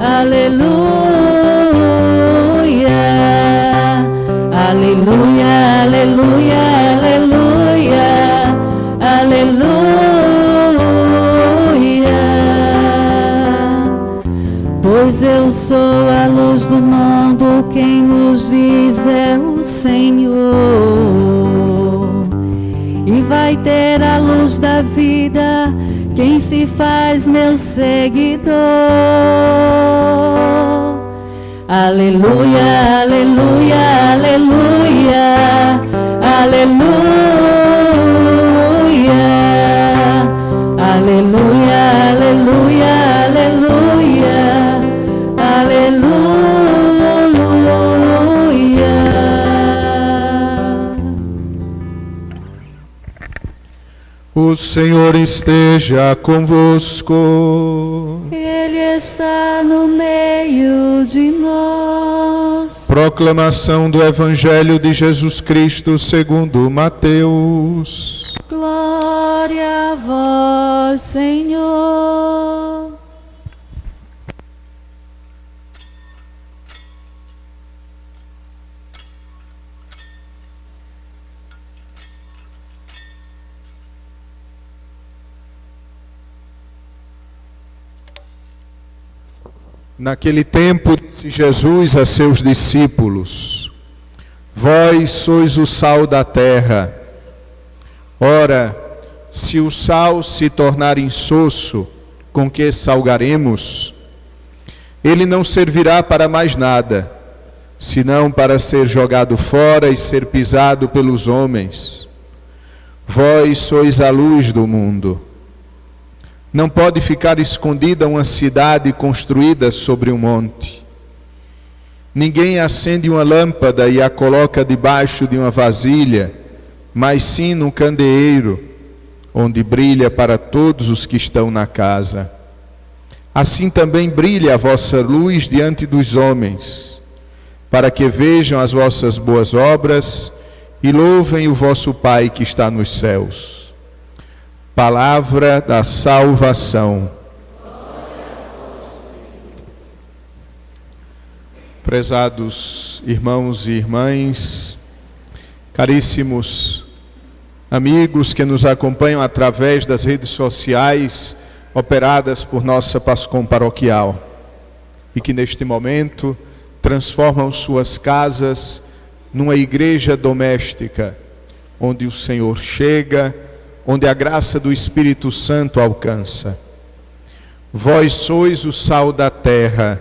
aleluia, aleluia, aleluia, aleluia, aleluia. Pois eu sou a luz do mundo, quem nos diz é o Senhor, e vai ter a luz da vida quem se faz meu seguidor. Aleluia, aleluia, aleluia, aleluia, aleluia, aleluia, aleluia, aleluia. O Senhor esteja convosco. Ele está no meio de nós. Proclamação do Evangelho de Jesus Cristo segundo Mateus. Glória a vós, Senhor. Naquele tempo disse Jesus a seus discípulos: Vós sois o sal da terra. Ora, se o sal se tornar insosso, com que salgaremos? Ele não servirá para mais nada, senão para ser jogado fora e ser pisado pelos homens. Vós sois a luz do mundo. Não pode ficar escondida uma cidade construída sobre um monte. Ninguém acende uma lâmpada e a coloca debaixo de uma vasilha, mas sim num candeeiro, onde brilha para todos os que estão na casa. Assim também brilha a vossa luz diante dos homens, para que vejam as vossas boas obras e louvem o vosso Pai que está nos céus. Palavra da salvação. Prezados irmãos e irmãs, caríssimos amigos que nos acompanham através das redes sociais operadas por nossa PASCOM paroquial e que neste momento transformam suas casas numa igreja doméstica, onde o Senhor chega, onde a graça do Espírito Santo alcança. Vós sois o sal da terra,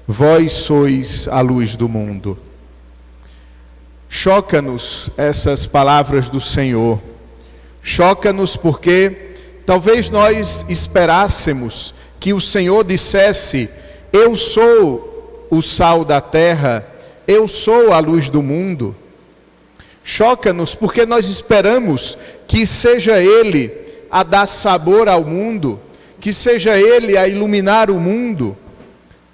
vós sois a luz do mundo. Choca-nos essas palavras do Senhor. Choca-nos porque talvez nós esperássemos que o Senhor dissesse: eu sou o sal da terra, eu sou a luz do mundo. Choca-nos porque nós esperamos que seja Ele a dar sabor ao mundo, que seja Ele a iluminar o mundo.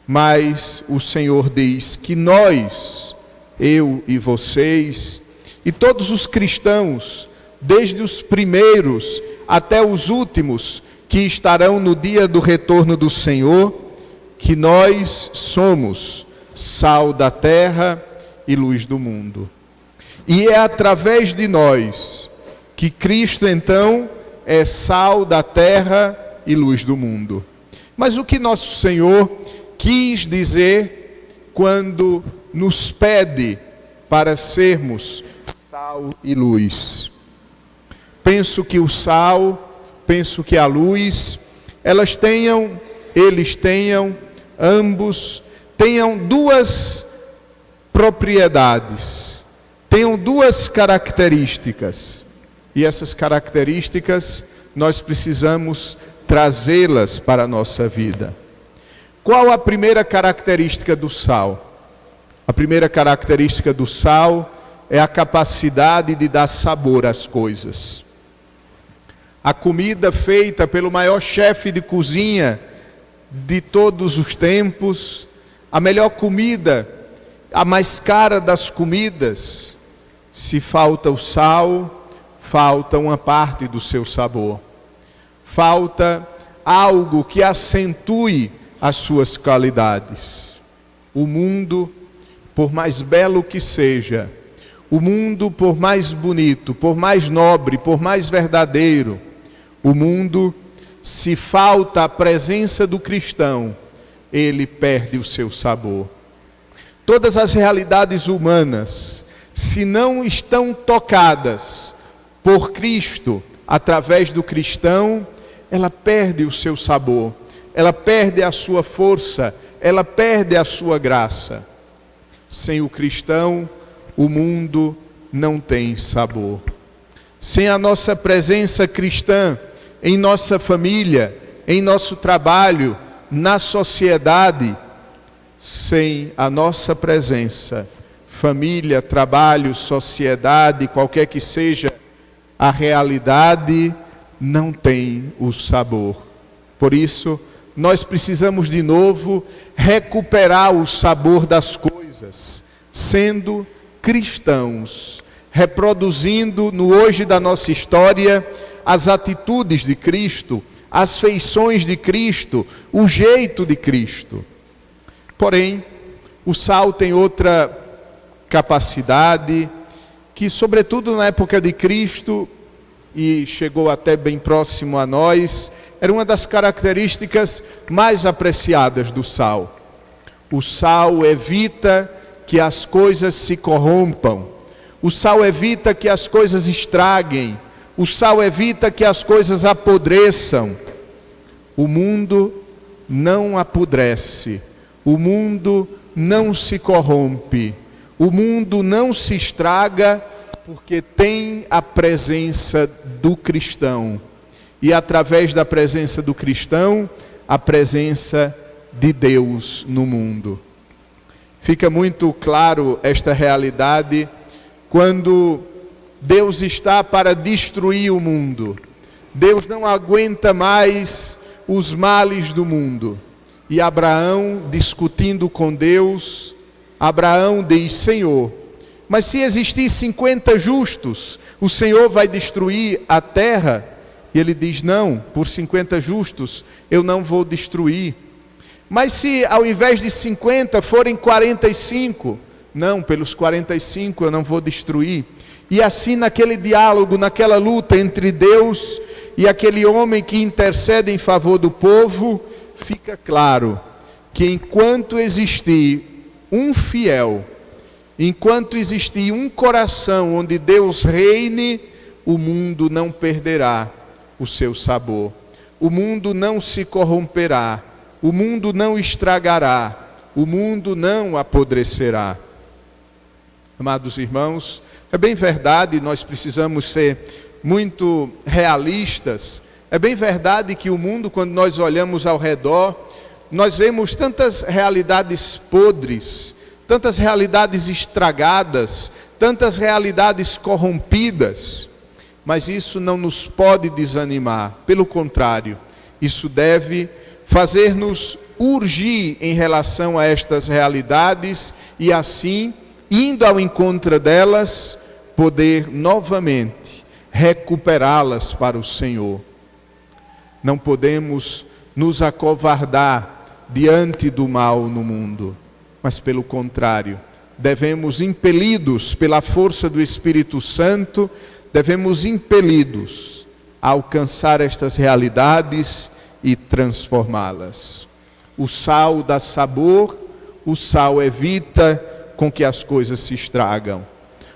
Mas o Senhor diz que nós, eu e vocês, e todos os cristãos, desde os primeiros até os últimos, que estarão no dia do retorno do Senhor, que nós somos sal da terra e luz do mundo. E é através de nós que Cristo, então, é sal da terra e luz do mundo. Mas o que nosso Senhor quis dizer quando nos pede para sermos sal e luz? Penso que o sal, penso que a luz, ambos tenham duas propriedades, tenham duas características, e essas características nós precisamos trazê-las para a nossa vida. Qual a primeira característica do sal? A primeira característica do sal é a capacidade de dar sabor às coisas. A comida feita pelo maior chefe de cozinha de todos os tempos, a melhor comida, a mais cara das comidas, se falta o sal, falta uma parte do seu sabor. Falta algo que acentue as suas qualidades. O mundo, por mais belo que seja, o mundo, por mais bonito, por mais nobre, por mais verdadeiro, o mundo, se falta a presença do cristão, ele perde o seu sabor. Todas as realidades humanas, se não estão tocadas por Cristo, através do cristão, ela perde o seu sabor, ela perde a sua força, ela perde a sua graça. Sem o cristão, o mundo não tem sabor. Sem a nossa presença cristã em nossa família, em nosso trabalho, na sociedade, sem a nossa presença, família, trabalho, sociedade, qualquer que seja a realidade, não tem o sabor. Por isso, nós precisamos de novo recuperar o sabor das coisas, sendo cristãos, reproduzindo no hoje da nossa história as atitudes de Cristo, as feições de Cristo, o jeito de Cristo. Porém, o sal tem outra capacidade que, sobretudo na época de Cristo, e chegou até bem próximo a nós, era uma das características mais apreciadas do sal. O sal evita que as coisas se corrompam, o sal evita que as coisas estraguem, o sal evita que as coisas apodreçam. O mundo não apodrece, o mundo não se corrompe, o mundo não se estraga, porque tem a presença do cristão. E através da presença do cristão, a presença de Deus no mundo. Fica muito claro esta realidade quando Deus está para destruir o mundo. Deus não aguenta mais os males do mundo. E Abraão, discutindo com Deus, Abraão diz: Senhor, mas se existir 50 justos, o Senhor vai destruir a terra? E ele diz: não, por 50 justos eu não vou destruir. Mas se ao invés de 50 forem 45, não, pelos 45 eu não vou destruir. E assim naquele diálogo, naquela luta entre Deus e aquele homem que intercede em favor do povo, fica claro que enquanto existir um fiel, enquanto existir um coração onde Deus reine, o mundo não perderá o seu sabor. O mundo não se corromperá, o mundo não estragará, o mundo não apodrecerá. Amados irmãos, é bem verdade, nós precisamos ser muito realistas. É bem verdade que o mundo, quando nós olhamos ao redor, nós vemos tantas realidades podres, tantas realidades estragadas, tantas realidades corrompidas. Mas isso não nos pode desanimar. Pelo contrário, isso deve fazer-nos urgir em relação a estas realidades e assim, indo ao encontro delas, poder novamente recuperá-las para o Senhor. Não podemos nos acovardar diante do mal no mundo, mas pelo contrário, devemos, impelidos pela força do Espírito Santo, devemos impelidos a alcançar estas realidades e transformá-las. O sal dá sabor, o sal evita com que as coisas se estragam.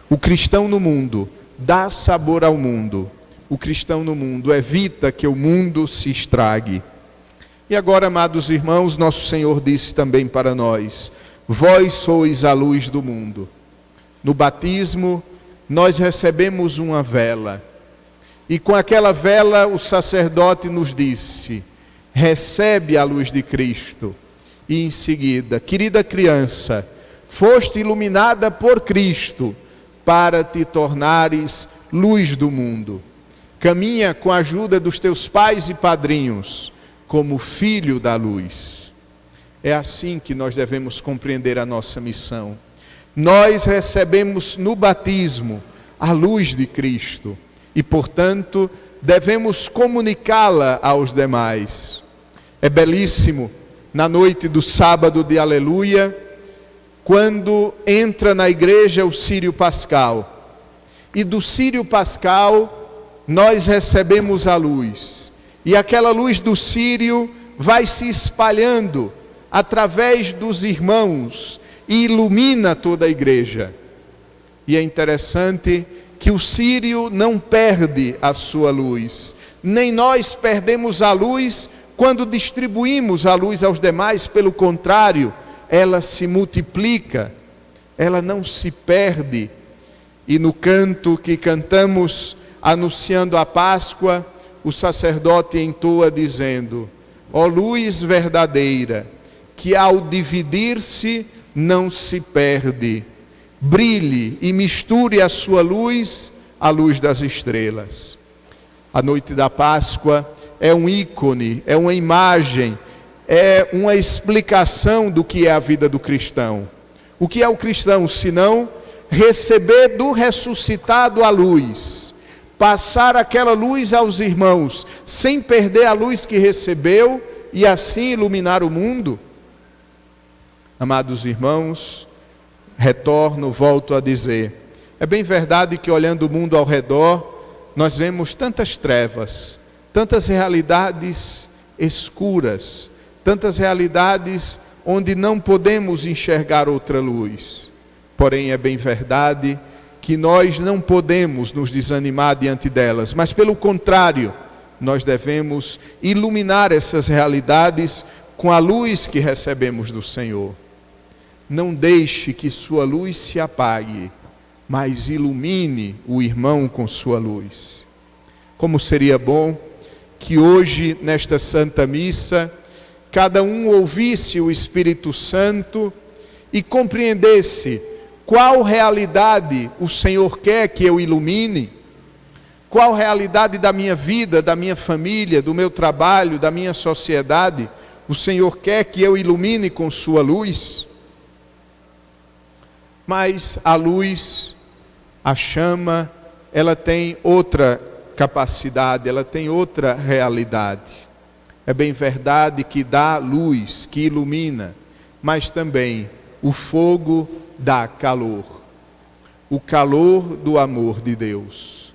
O cristão no mundo dá sabor ao mundo. O cristão no mundo evita que o mundo se estrague. E agora, amados irmãos, nosso Senhor disse também para nós: vós sois a luz do mundo. No batismo, nós recebemos uma vela. E com aquela vela, o sacerdote nos disse: recebe a luz de Cristo. E em seguida: querida criança, foste iluminada por Cristo para te tornares luz do mundo. Caminha com a ajuda dos teus pais e padrinhos como filho da luz. É assim que nós devemos compreender a nossa missão. Nós recebemos no batismo a luz de Cristo e, portanto, devemos comunicá-la aos demais. É belíssimo na noite do sábado de Aleluia, quando entra na igreja o Círio Pascal. E do Círio Pascal nós recebemos a luz. E aquela luz do Círio vai se espalhando através dos irmãos e ilumina toda a igreja. E é interessante que o Círio não perde a sua luz, nem nós perdemos a luz quando distribuímos a luz aos demais. Pelo contrário, ela se multiplica, ela não se perde. E no canto que cantamos anunciando a Páscoa, o sacerdote entoa dizendo: ó luz verdadeira, que ao dividir-se não se perde, brilhe e misture a sua luz à luz das estrelas. A noite da Páscoa é um ícone, é uma imagem, é uma explicação do que é a vida do cristão. O que é o cristão, senão receber do ressuscitado a luz, passar aquela luz aos irmãos, sem perder a luz que recebeu e assim iluminar o mundo? Amados irmãos, volto a dizer, é bem verdade que olhando o mundo ao redor, nós vemos tantas trevas, tantas realidades escuras, tantas realidades onde não podemos enxergar outra luz. Porém, é bem verdade que nós não podemos nos desanimar diante delas, mas pelo contrário, nós devemos iluminar essas realidades com a luz que recebemos do Senhor. Não deixe que sua luz se apague, mas ilumine o irmão com sua luz. Como seria bom que hoje, nesta Santa Missa, cada um ouvisse o Espírito Santo e compreendesse qual realidade o Senhor quer que eu ilumine, qual realidade da minha vida, da minha família, do meu trabalho, da minha sociedade, o Senhor quer que eu ilumine com sua luz. Mas a luz, a chama, ela tem outra capacidade, ela tem outra realidade. É bem verdade que dá luz, que ilumina, mas também o fogo dá calor. O calor do amor de Deus.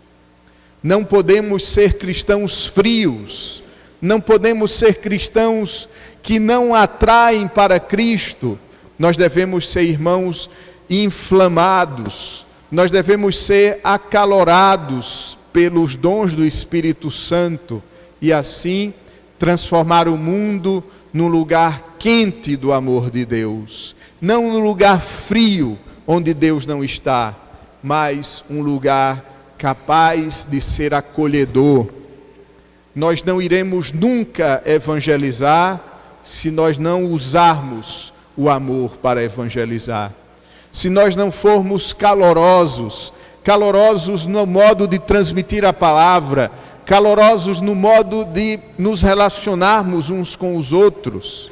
Não podemos ser cristãos frios, não podemos ser cristãos que não atraem para Cristo. Nós devemos ser irmãos inflamados, nós devemos ser acalorados pelos dons do Espírito Santo e assim transformar o mundo num lugar quente do amor de Deus, não num lugar frio onde Deus não está, mas um lugar capaz de ser acolhedor. Nós não iremos nunca evangelizar se nós não usarmos o amor para evangelizar. Se nós não formos calorosos no modo de transmitir a palavra, calorosos no modo de nos relacionarmos uns com os outros.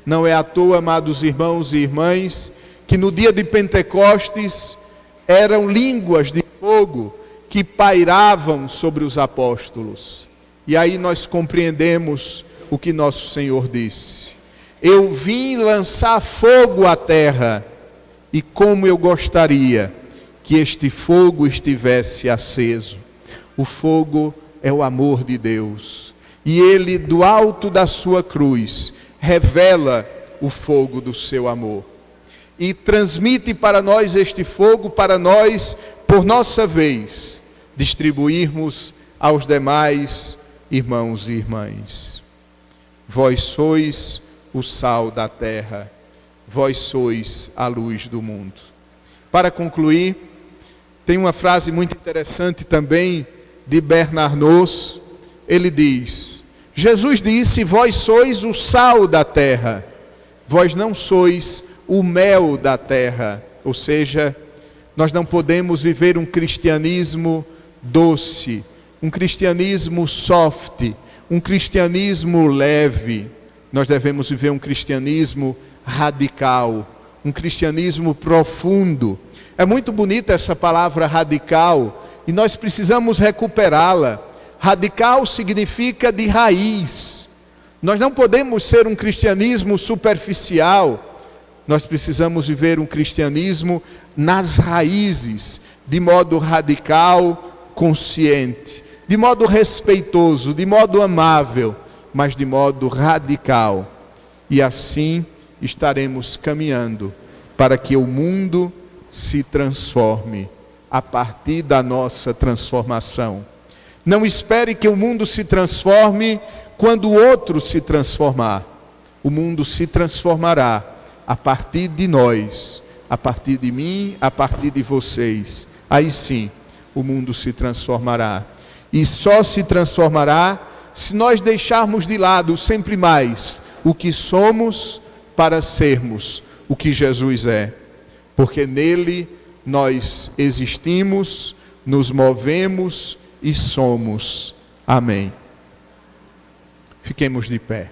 Não é à toa, amados irmãos e irmãs, que no dia de Pentecostes eram línguas de fogo que pairavam sobre os apóstolos. E aí nós compreendemos o que nosso Senhor disse: eu vim lançar fogo à terra, e como eu gostaria que este fogo estivesse aceso. O fogo é o amor de Deus, e Ele, do alto da sua cruz, revela o fogo do seu amor, e transmite para nós este fogo, para nós, por nossa vez, distribuirmos aos demais irmãos e irmãs. Vós sois o sal da terra, vós sois a luz do mundo. Para concluir, tem uma frase muito interessante também de Bernard Noss. Ele diz: Jesus disse, vós sois o sal da terra, vós não sois o mel da terra. Ou seja, nós não podemos viver um cristianismo doce, um cristianismo soft, um cristianismo leve. Nós devemos viver um cristianismo radical, um cristianismo profundo. É muito bonita essa palavra radical e nós precisamos recuperá-la. Radical significa de raiz, Nós não podemos ser um cristianismo superficial. Nós precisamos viver um cristianismo nas raízes, de modo radical, consciente, de modo respeitoso, de modo amável, mas de modo radical. E assim estaremos caminhando para que o mundo se transforme a partir da nossa transformação. Não espere que o mundo se transforme quando o outro se transformar. O mundo se transformará a partir de nós, a partir de mim, a partir de vocês. Aí sim, o mundo se transformará. E só se transformará se nós deixarmos de lado sempre mais o que somos para sermos o que Jesus é. Porque nele nós existimos, nos movemos e somos. Amém. Fiquemos de pé.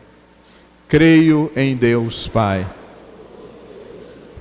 Creio em Deus Pai,